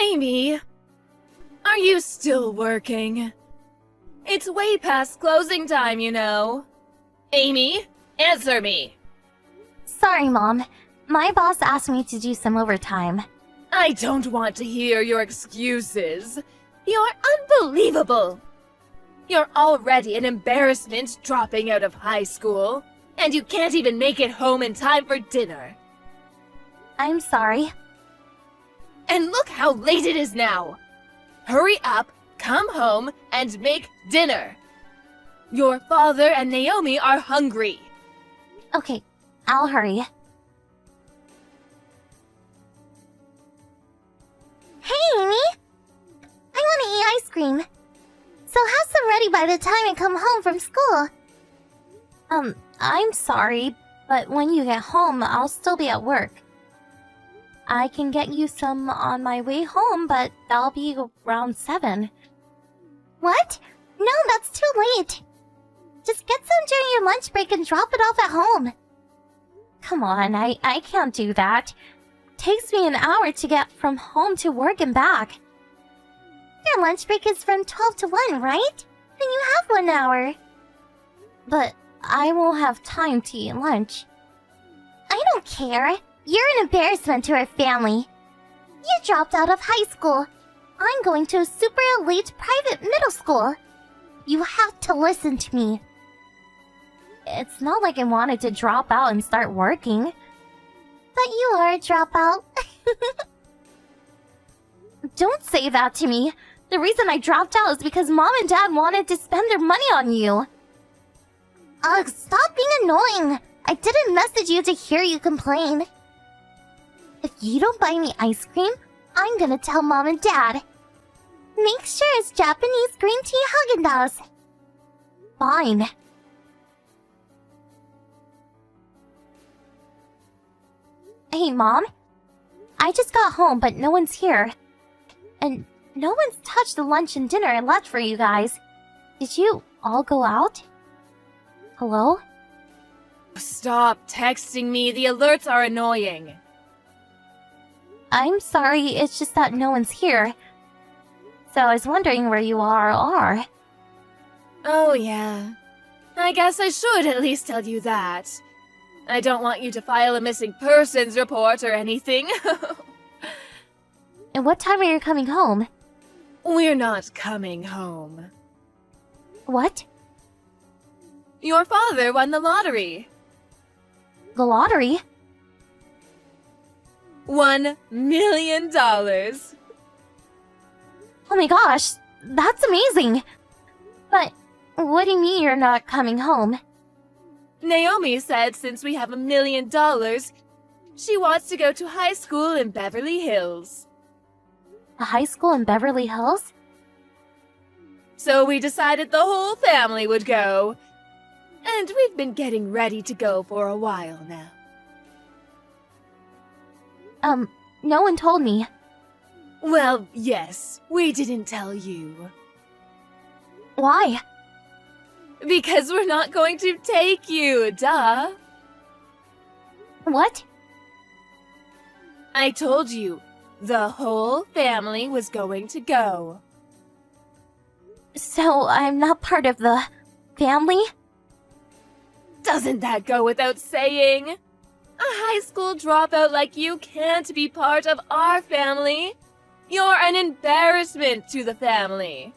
Amy, are you still working? It's way past closing time, you know. Amy, answer me. Sorry, Mom. My boss asked me to do some overtime. I don't want to hear your excuses. You're unbelievable. You're already an embarrassment dropping out of high school, and you can't even make it home in time for dinner. I'm sorry. And look how late it is now. Hurry up, come home, and make dinner. Your father and Naomi are hungry. Okay, I'll hurry. Hey, Amy! I want to eat ice cream. So have some ready by the time I come home from school. I'm sorry, but when you get home, I'll still be at work. I can get you some on my way home, but that'll be around 7. What? No, that's too late. Just get some during your lunch break and drop it off at home. Come on, I can't do that. Takes me an hour to get from home to work and back. Your lunch break is from 12 to 1, right? Then you have 1 hour. But I won't have time to eat lunch. I don't care. You're an embarrassment to our family. You dropped out of high school. I'm going to a super elite private middle school. You have to listen to me. It's not like I wanted to drop out and start working. But you are a dropout. Don't say that to me. The reason I dropped out is because Mom and Dad wanted to spend their money on you. Ugh, stop being annoying. I didn't message you to hear you complain. If you don't buy me ice cream, I'm gonna tell Mom and Dad. Make sure it's Japanese green tea Haagen-Dazs. Fine. Hey, Mom. I just got home, but no one's here. And no one's touched the lunch and dinner I left for you guys. Did you all go out? Hello? Stop texting me. The alerts are annoying. I'm sorry, it's just that no one's here. So I was wondering where you are. Oh, yeah. I guess I should at least tell you that. I don't want you to file a missing persons report or anything. And what time are you coming home? We're not coming home. What? Your father won the lottery. The lottery? $1 million. Oh my gosh, that's amazing! But what do you mean you're not coming home? Naomi said since we have $1 million, she wants to go to high school in Beverly Hills. A high school in Beverly Hills? So we decided the whole family would go. And we've been getting ready to go for a while now. No one told me. Well, yes, we didn't tell you. Why? Because we're not going to take you, duh. What? I told you, the whole family was going to go. So I'm not part of the family? Doesn't that go without saying? A high school dropout like you can't be part of our family. You're an embarrassment to the family.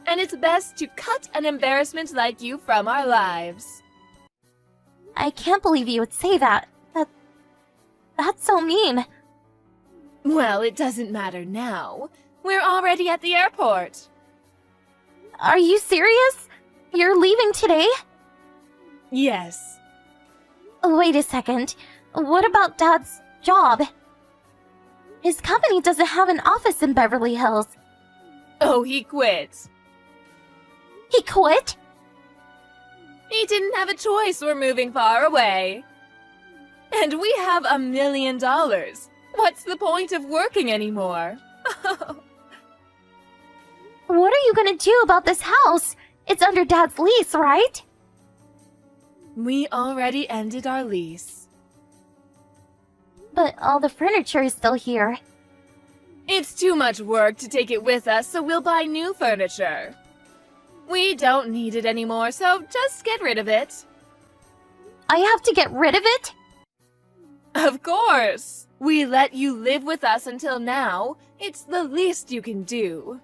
And it's best to cut an embarrassment like you from our lives. I can't believe you would say that. That's so mean. Well, it doesn't matter now. We're already at the airport. Are you serious? You're leaving today? Yes. Wait a second. What about Dad's job? His company doesn't have an office in Beverly Hills. Oh, he quit. He quit? He didn't have a choice. We're moving far away. And we have $1 million. What's the point of working anymore? What are you gonna do about this house? It's under Dad's lease, right? We already ended our lease. But all the furniture is still here. It's too much work to take it with us, so we'll buy new furniture. We don't need it anymore, so just get rid of it. I have to get rid of it? Of course! We let you live with us until now. It's the least you can do.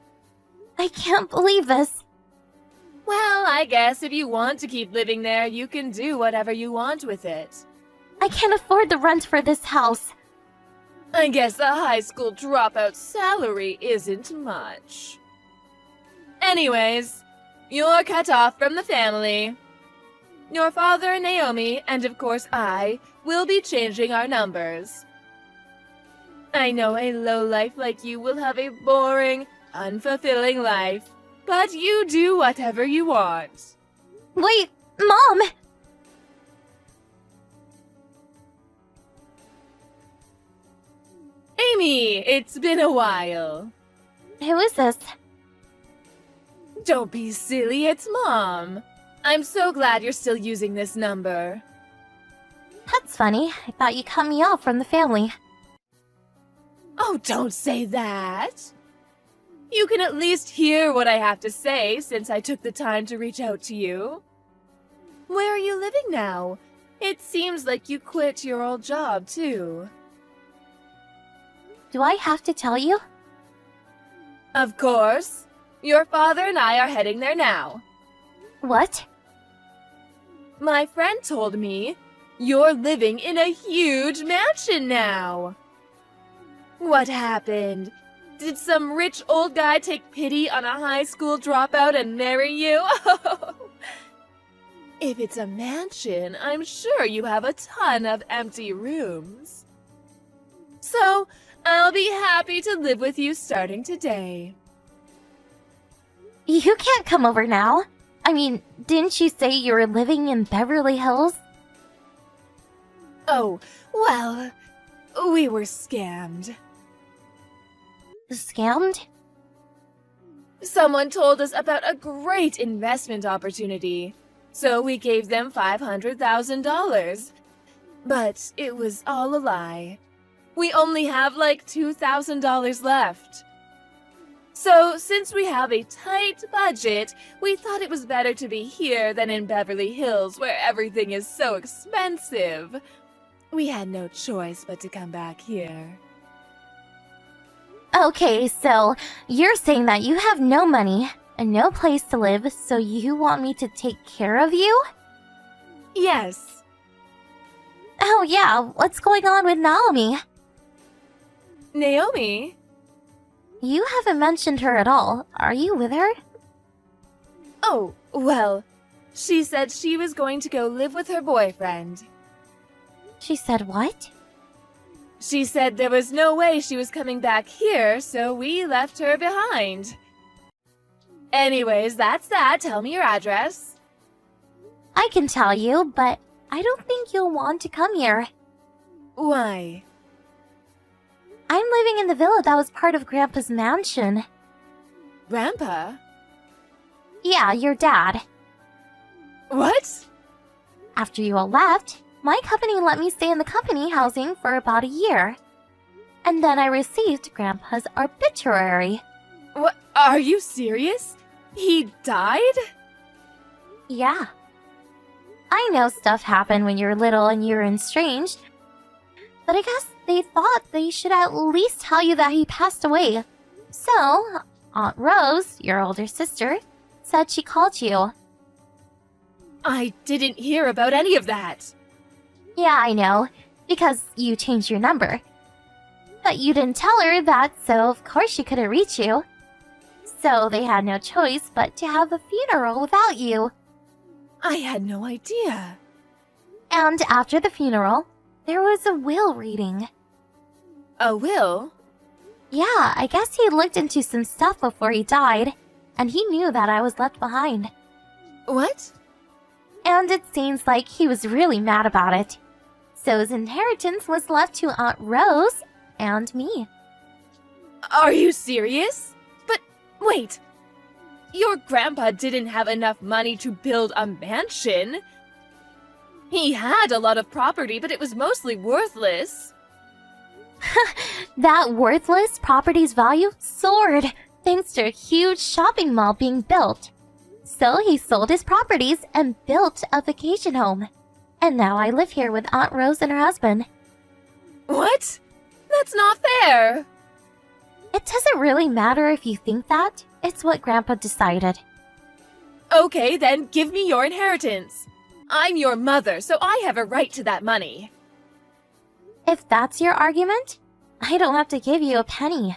I can't believe this. Well, I guess if you want to keep living there, you can do whatever you want with it. I can't afford the rent for this house. I guess a high school dropout salary isn't much. Anyways, you're cut off from the family. Your father, Naomi, and of course I, will be changing our numbers. I know a lowlife like you will have a boring, unfulfilling life, but you do whatever you want. Wait, Mom! Amy, it's been a while. Who is this? Don't be silly, it's Mom. I'm so glad you're still using this number. That's funny. I thought you cut me off from the family. Oh, don't say that. You can at least hear what I have to say since I took the time to reach out to you. Where are you living now? It seems like you quit your old job, too. Do I have to tell you? Of course. Your father and I are heading there now. What? My friend told me you're living in a huge mansion now. What happened? Did some rich old guy take pity on a high school dropout and marry you? If it's a mansion, I'm sure you have a ton of empty rooms. So, I'll be happy to live with you starting today. You can't come over now. I mean, didn't you say you were living in Beverly Hills? Oh, well, we were scammed. Scammed? Someone told us about a great investment opportunity, so we gave them $500,000. But it was all a lie. We only have like $2,000 left. So, since we have a tight budget, we thought it was better to be here than in Beverly Hills, where everything is so expensive. We had no choice but to come back here. Okay, so you're saying that you have no money and no place to live, so you want me to take care of you? Yes. Oh yeah, what's going on with Naomi? Naomi? You haven't mentioned her at all. Are you with her? Oh, well, she said she was going to go live with her boyfriend. She said what? She said there was no way she was coming back here, so we left her behind. Anyways, that's that. Tell me your address. I can tell you, but I don't think you'll want to come here. Why? I'm living in the villa that was part of Grandpa's mansion. Grandpa? Yeah, your dad. What? After you all left, my company let me stay in the company housing for about a year. And then I received Grandpa's obituary. What? Are you serious? He died? Yeah. I know stuff happened when you're little and you're estranged, but I guess they thought they should at least tell you that he passed away. So, Aunt Rose, your older sister, said she called you. I didn't hear about any of that. Yeah, I know, because you changed your number. But you didn't tell her that, so of course she couldn't reach you. So they had no choice but to have a funeral without you. I had no idea. And after the funeral, there was a will reading. A will? Yeah, I guess he looked into some stuff before he died, and he knew that I was left behind. What? And it seems like he was really mad about it. So his inheritance was left to Aunt Rose and me. Are you serious? But wait. Your grandpa didn't have enough money to build a mansion. He had a lot of property, but it was mostly worthless. That worthless property's value soared thanks to a huge shopping mall being built. So he sold his properties and built a vacation home. And now I live here with Aunt Rose and her husband. What? That's not fair! It doesn't really matter if you think that. It's what Grandpa decided. Okay, then give me your inheritance. I'm your mother, so I have a right to that money. If that's your argument, I don't have to give you a penny.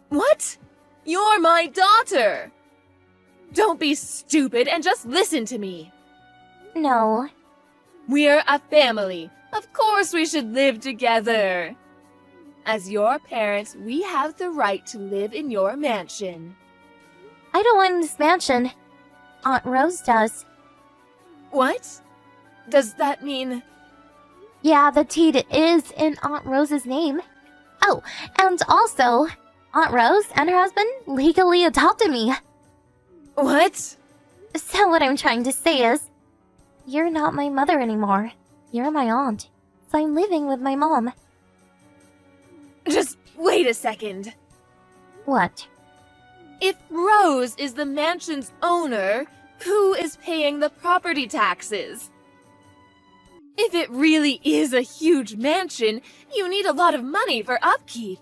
What? You're my daughter! Don't be stupid and just listen to me. No. We're a family. Of course we should live together. As your parents, we have the right to live in your mansion. I don't want this mansion. Aunt Rose does. What? Does that mean... Yeah, the deed is in Aunt Rose's name. Oh, and also, Aunt Rose and her husband legally adopted me. What? So what I'm trying to say is, you're not my mother anymore. You're my aunt. So I'm living with my mom. Just wait a second. What? If Rose is the mansion's owner, who is paying the property taxes? If it really is a huge mansion, you need a lot of money for upkeep.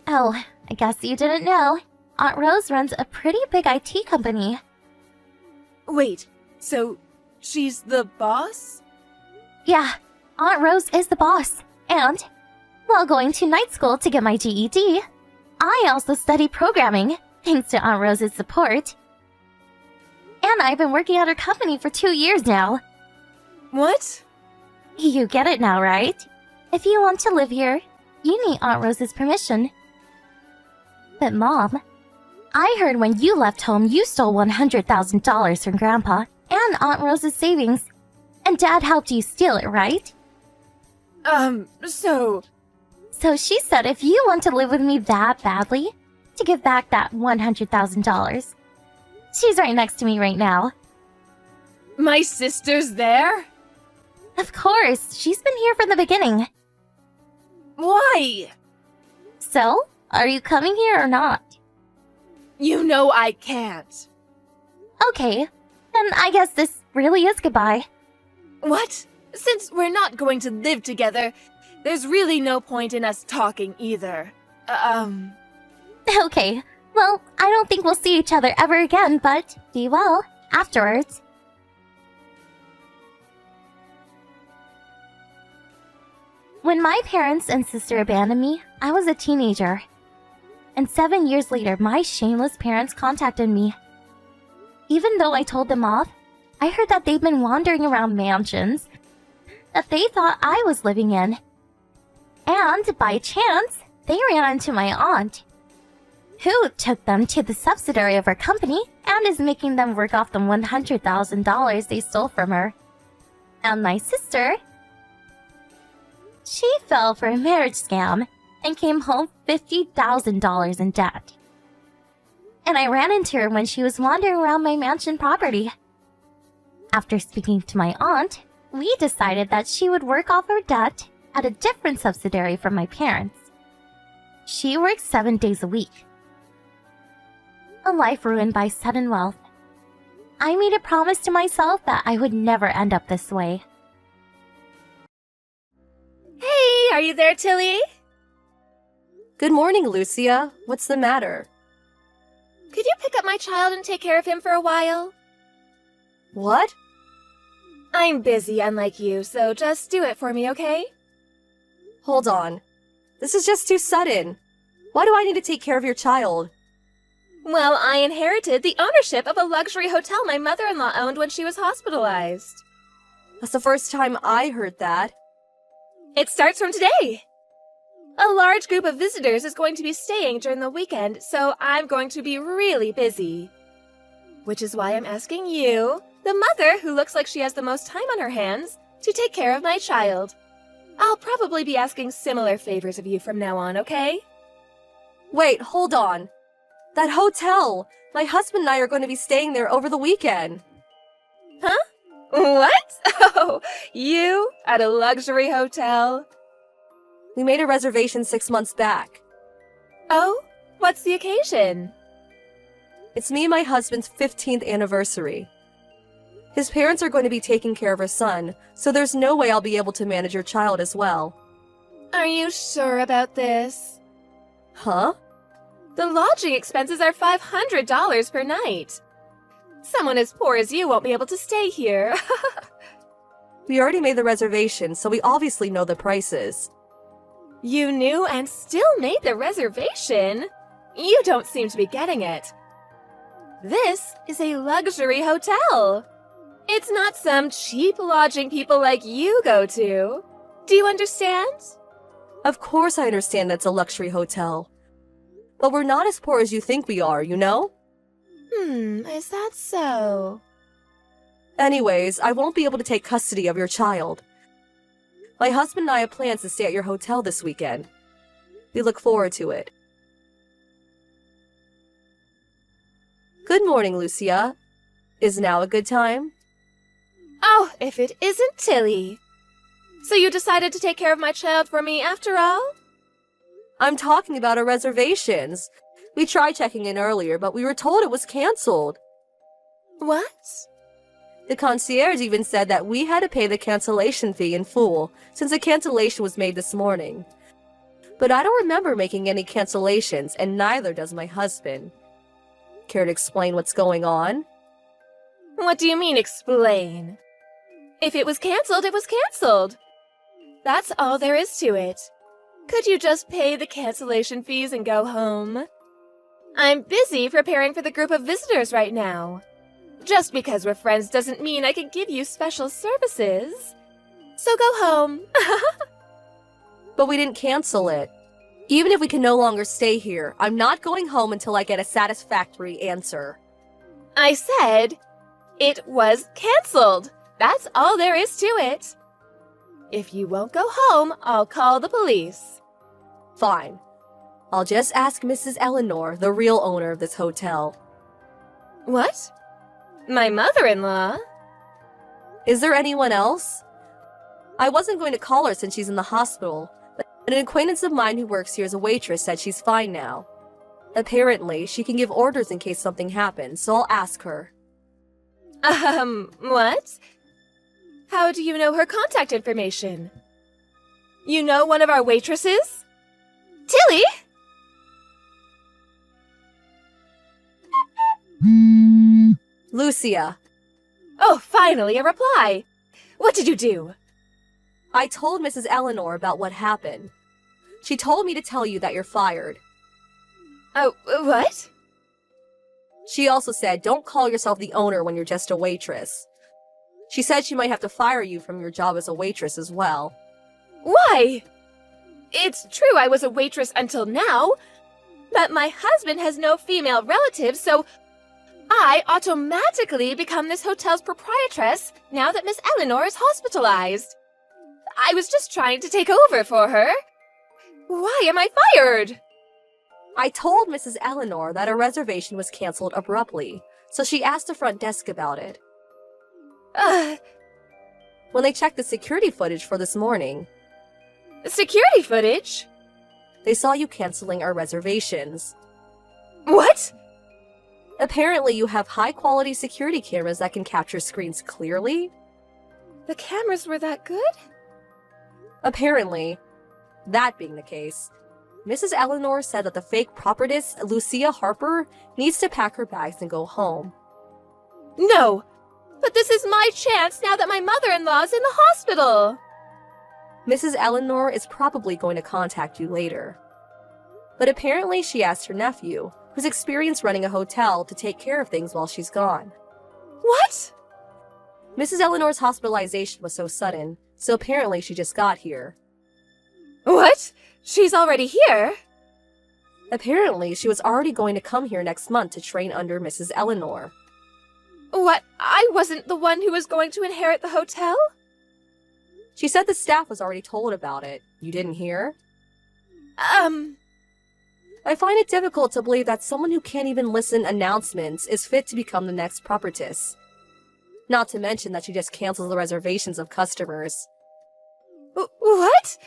Oh, I guess you didn't know. Aunt Rose runs a pretty big IT company. Wait, so she's the boss? Yeah, Aunt Rose is the boss. And, while going to night school to get my GED, I also study programming, thanks to Aunt Rose's support. And I've been working at her company for 2 years now. What? You get it now, right? If you want to live here, you need Aunt Rose's permission. But Mom, I heard when you left home you stole $100,000 from Grandpa and Aunt Rose's savings. And Dad helped you steal it, right? So... So she said if you want to live with me that badly, to give back that $100,000. She's right next to me right now. My sister's there? Of course, she's been here from the beginning. Why? So, are you coming here or not? You know I can't. Okay, then I guess this really is goodbye. What? Since we're not going to live together, there's really no point in us talking either. Okay, well, I don't think we'll see each other ever again, but be well afterwards. When my parents and sister abandoned me, I was a teenager. And 7 years later, my shameless parents contacted me. Even though I told them off, I heard that they'd been wandering around mansions that they thought I was living in. And by chance, they ran into my aunt, who took them to the subsidiary of her company and is making them work off the $100,000 they stole from her. And my sister, she fell for a marriage scam and came home $50,000 in debt. And I ran into her when she was wandering around my mansion property. After speaking to my aunt, we decided that she would work off her debt at a different subsidiary from my parents. She works 7 days a week. A life ruined by sudden wealth. I made a promise to myself that I would never end up this way. Hey, are you there, Tilly? Good morning, Lucia. What's the matter? Could you pick up my child and take care of him for a while? What? I'm busy, unlike you, so just do it for me, okay? Hold on. This is just too sudden. Why do I need to take care of your child? Well, I inherited the ownership of a luxury hotel my mother-in-law owned when she was hospitalized. That's the first time I heard that. It starts from today. A large group of visitors is going to be staying during the weekend, so I'm going to be really busy. Which is why I'm asking you, the mother who looks like she has the most time on her hands, to take care of my child. I'll probably be asking similar favors of you from now on, okay? Wait, hold on. That hotel! My husband and I are going to be staying there over the weekend. Huh? What? Oh, you? At a luxury hotel? We made a reservation 6 months back. Oh? What's the occasion? It's me and my husband's 15th anniversary. His parents are going to be taking care of our son, so there's no way I'll be able to manage your child as well. Are you sure about this? Huh? The lodging expenses are $500 per night. Someone as poor as you won't be able to stay here. We already made the reservation, so we obviously know the prices. You knew and still made the reservation? You don't seem to be getting it. This is a luxury hotel. It's not some cheap lodging people like you go to. Do you understand? Of course I understand that's a luxury hotel. But we're not as poor as you think we are, you know? Is that so? Anyways, I won't be able to take custody of your child. My husband and I have plans to stay at your hotel this weekend. We look forward to it. Good morning, Lucia. Is now a good time? Oh, if it isn't Tilly. So you decided to take care of my child for me after all? I'm talking about our reservations. We tried checking in earlier, but we were told it was canceled. What? The concierge even said that we had to pay the cancellation fee in full, since the cancellation was made this morning. But I don't remember making any cancellations, and neither does my husband. Care to explain what's going on? What do you mean, explain? If it was canceled, it was canceled. That's all there is to it. Could you just pay the cancellation fees and go home? I'm busy preparing for the group of visitors right now. Just because we're friends doesn't mean I can give you special services. So go home. But we didn't cancel it. Even if we can no longer stay here, I'm not going home until I get a satisfactory answer. I said it was canceled. That's all there is to it. If you won't go home, I'll call the police. Fine. I'll just ask Mrs. Eleanor, the real owner of this hotel. What? My mother-in-law? Is there anyone else? I wasn't going to call her since she's in the hospital, but an acquaintance of mine who works here as a waitress said she's fine now. Apparently, she can give orders in case something happens, so I'll ask her. What? How do you know her contact information? You know one of our waitresses? Tilly? Lucia. Oh, finally a reply. What did you do? I told Mrs. Eleanor about what happened. She told me to tell you that you're fired. Oh, what? She also said don't call yourself the owner when you're just a waitress. She said she might have to fire you from your job as a waitress as well. Why? It's true I was a waitress until now, but my husband has no female relatives, so I automatically become this hotel's proprietress now that Miss Eleanor is hospitalized. I was just trying to take over for her. Why am I fired? I told Mrs. Eleanor that her reservation was canceled abruptly, so she asked the front desk about it. When they checked the security footage for this morning, Security footage? they saw you canceling our reservations. What? Apparently, you have high-quality security cameras that can capture screens clearly. The cameras were that good? Apparently, that being the case, Mrs. Eleanor said that the fake proprietress, Lucia Harper, needs to pack her bags and go home. No! But this is my chance now that my mother-in-law's in the hospital! Mrs. Eleanor is probably going to contact you later. But apparently she asked her nephew, who's experienced running a hotel, to take care of things while she's gone. What? Mrs. Eleanor's hospitalization was so sudden, so apparently she just got here. What? She's already here? Apparently she was already going to come here next month to train under Mrs. Eleanor. What? I wasn't the one who was going to inherit the hotel? She said the staff was already told about it. You didn't hear? I find it difficult to believe that someone who can't even listen announcements is fit to become the next proprietress. Not to mention that she just cancels the reservations of customers. What?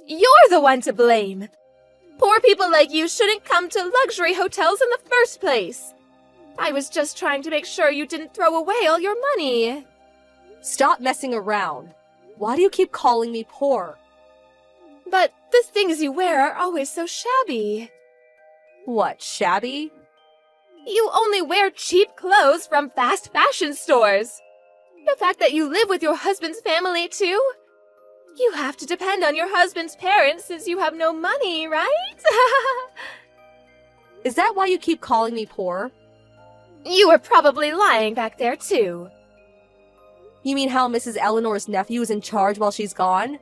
You're the one to blame. Poor people like you shouldn't come to luxury hotels in the first place. I was just trying to make sure you didn't throw away all your money. Stop messing around. Why do you keep calling me poor? But the things you wear are always so shabby. What, shabby? You only wear cheap clothes from fast fashion stores. The fact that you live with your husband's family, too? You have to depend on your husband's parents since you have no money, right? Is that why you keep calling me poor? You were probably lying back there, too. You mean how Mrs. Eleanor's nephew is in charge while she's gone?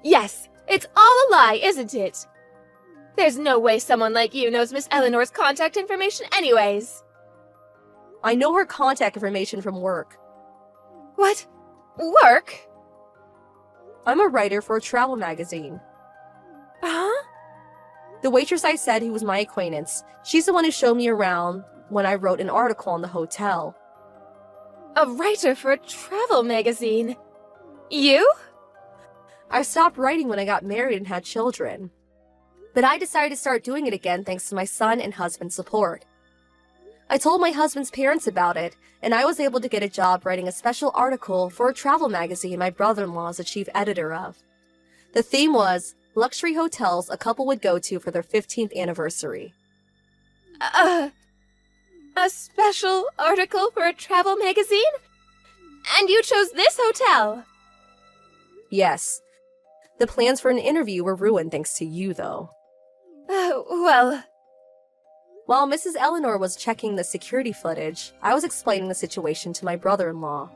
Yes, it's all a lie, isn't it? There's no way someone like you knows Miss Eleanor's contact information anyways. I know her contact information from work. What? Work? I'm a writer for a travel magazine. Huh? The waitress I said who was my acquaintance, she's the one who showed me around when I wrote an article on the hotel. A writer for a travel magazine? You? I stopped writing when I got married and had children. But I decided to start doing it again thanks to my son and husband's support. I told my husband's parents about it, and I was able to get a job writing a special article for a travel magazine my brother-in-law is the chief editor of. The theme was luxury hotels a couple would go to for their 15th anniversary. A special article for a travel magazine? And you chose this hotel? Yes. The plans for an interview were ruined thanks to you, though. Well... While Mrs. Eleanor was checking the security footage, I was explaining the situation to my brother-in-law.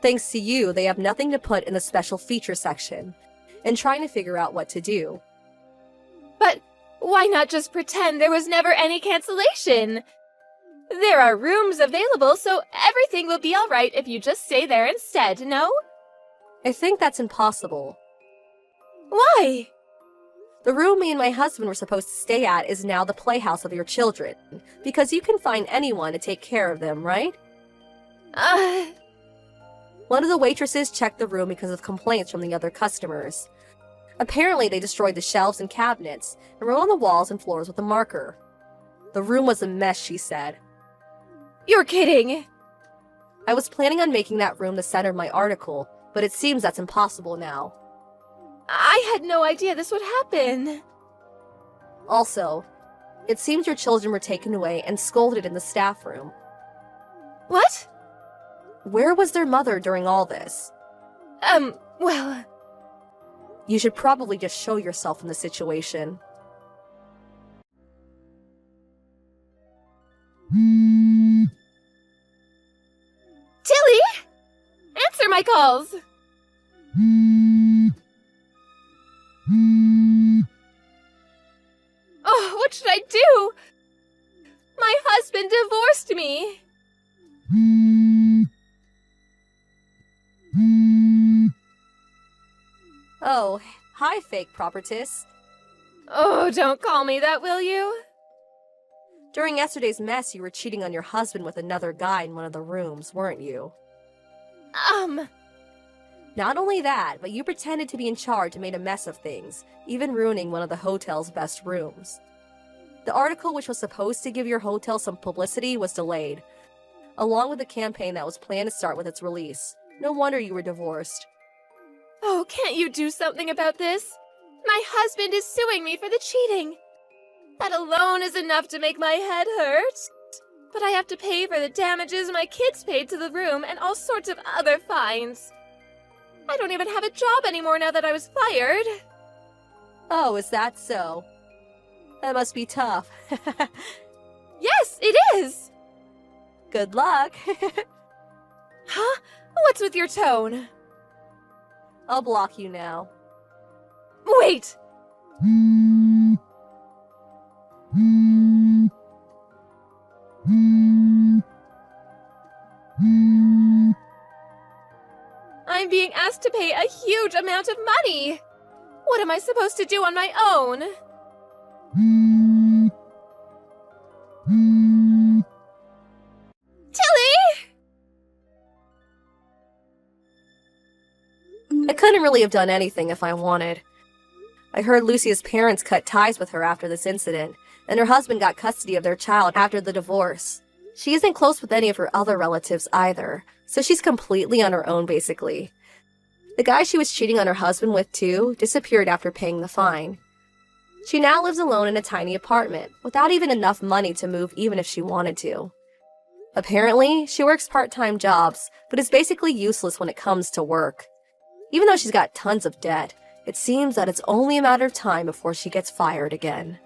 Thanks to you, they have nothing to put in the special feature section, and trying to figure out what to do. But why not just pretend there was never any cancellation? There are rooms available, so everything will be alright if you just stay there instead, no? I think that's impossible. Why? The room me and my husband were supposed to stay at is now the playhouse of your children, because you can find anyone to take care of them, right? One of the waitresses checked the room because of complaints from the other customers. Apparently, they destroyed the shelves and cabinets and wrote on the walls and floors with a marker. The room was a mess, she said. You're kidding! I was planning on making that room the center of my article, but it seems that's impossible now. I had no idea this would happen. Also, it seems your children were taken away and scolded in the staff room. What? Where was their mother during all this? Well... You should probably just show yourself in the situation. Tilly! Answer my calls! Oh, what should I do? My husband divorced me! Oh, hi, fake propertist. Oh, don't call me that, will you? During yesterday's mess, you were cheating on your husband with another guy in one of the rooms, weren't you? Not only that, but you pretended to be in charge and made a mess of things, even ruining one of the hotel's best rooms. The article, which was supposed to give your hotel some publicity, was delayed, along with the campaign that was planned to start with its release. No wonder you were divorced. Oh, can't you do something about this? My husband is suing me for the cheating. That alone is enough to make my head hurt. But I have to pay for the damages my kids paid to the room and all sorts of other fines. I don't even have a job anymore now that I was fired. Oh, is that so? That must be tough. Yes, it is! Good luck. Huh? What's with your tone? I'll block you now. Wait! I'm being asked to pay a huge amount of money! What am I supposed to do on my own? Tilly! I couldn't really have done anything if I wanted. I heard Lucia's parents cut ties with her after this incident, and her husband got custody of their child after the divorce. She isn't close with any of her other relatives either, so she's completely on her own basically. The guy she was cheating on her husband with too disappeared after paying the fine. She now lives alone in a tiny apartment, without even enough money to move even if she wanted to. Apparently, she works part-time jobs, but is basically useless when it comes to work. Even though she's got tons of debt, it seems that it's only a matter of time before she gets fired again.